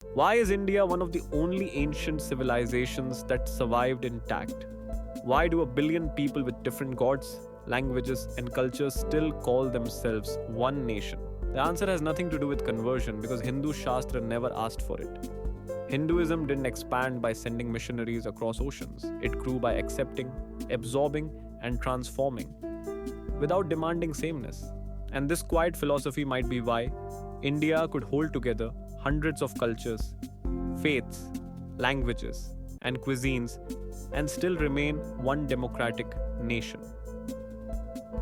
Why is India one of the only ancient civilizations that survived intact? Why do a billion people with different gods, languages, and cultures still call themselves one nation? The answer has nothing to do with conversion because Hindu Shastra never asked for it. Hinduism didn't expand by sending missionaries across oceans, it grew by accepting, absorbing, and transforming without demanding sameness. And this quiet philosophy might be why India could hold together hundreds of cultures, faiths, languages, and cuisines and still remain one democratic nation.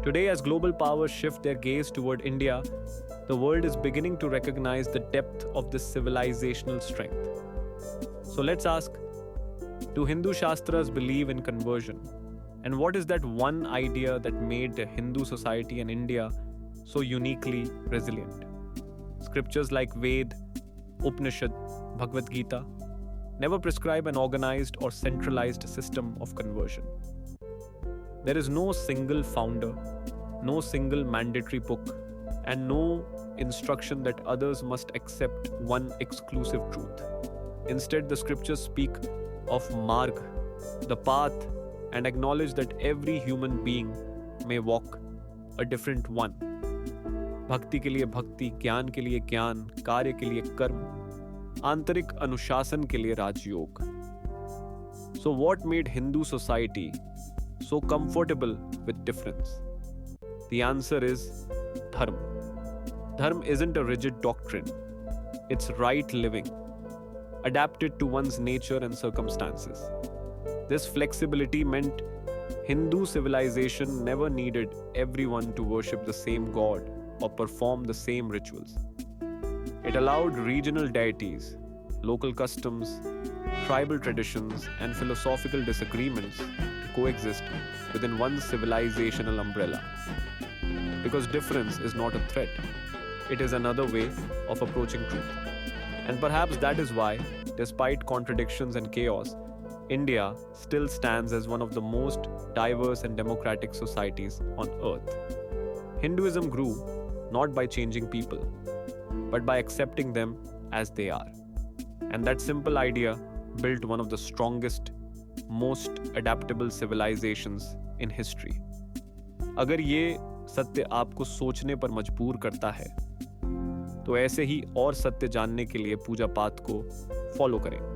Today, as global powers shift their gaze toward India, the world is beginning to recognize the depth of this civilizational strength. So let's ask, do Hindu Shastras believe in conversion? And what is that one idea that made the Hindu society and India so uniquely resilient? Scriptures like Ved, Upanishad, Bhagavad Gita never prescribe an organized or centralized system of conversion. There is no single founder, no single mandatory book, and no instruction that others must accept one exclusive truth. Instead, the scriptures speak of Marg, the path, and acknowledge that every human being may walk a different one. भक्ति के लिए भक्ति, ज्ञान के लिए ज्ञान, कार्य के लिए कर्म, आंतरिक अनुशासन के लिए राजयोग. So what made Hindu society so comfortable with difference? The answer is dharma. Dharma isn't a rigid doctrine. It's right living, adapted to one's nature and circumstances. This flexibility meant Hindu civilization never needed everyone to worship the same god or perform the same rituals. It allowed regional deities, local customs, tribal traditions, and philosophical disagreements to coexist within one civilizational umbrella. Because difference is not a threat, it is another way of approaching truth. And perhaps that is why, despite contradictions and chaos, India still stands as one of the most diverse and democratic societies on earth. Hinduism grew not by changing people, but by accepting them as they are. And that simple idea built one of the strongest, most adaptable civilizations in history. अगर ये सत्य आपको सोचने पर मजबूर करता है, तो ऐसे ही और सत्य जानने के लिए पूजा पाठ को फॉलो करें.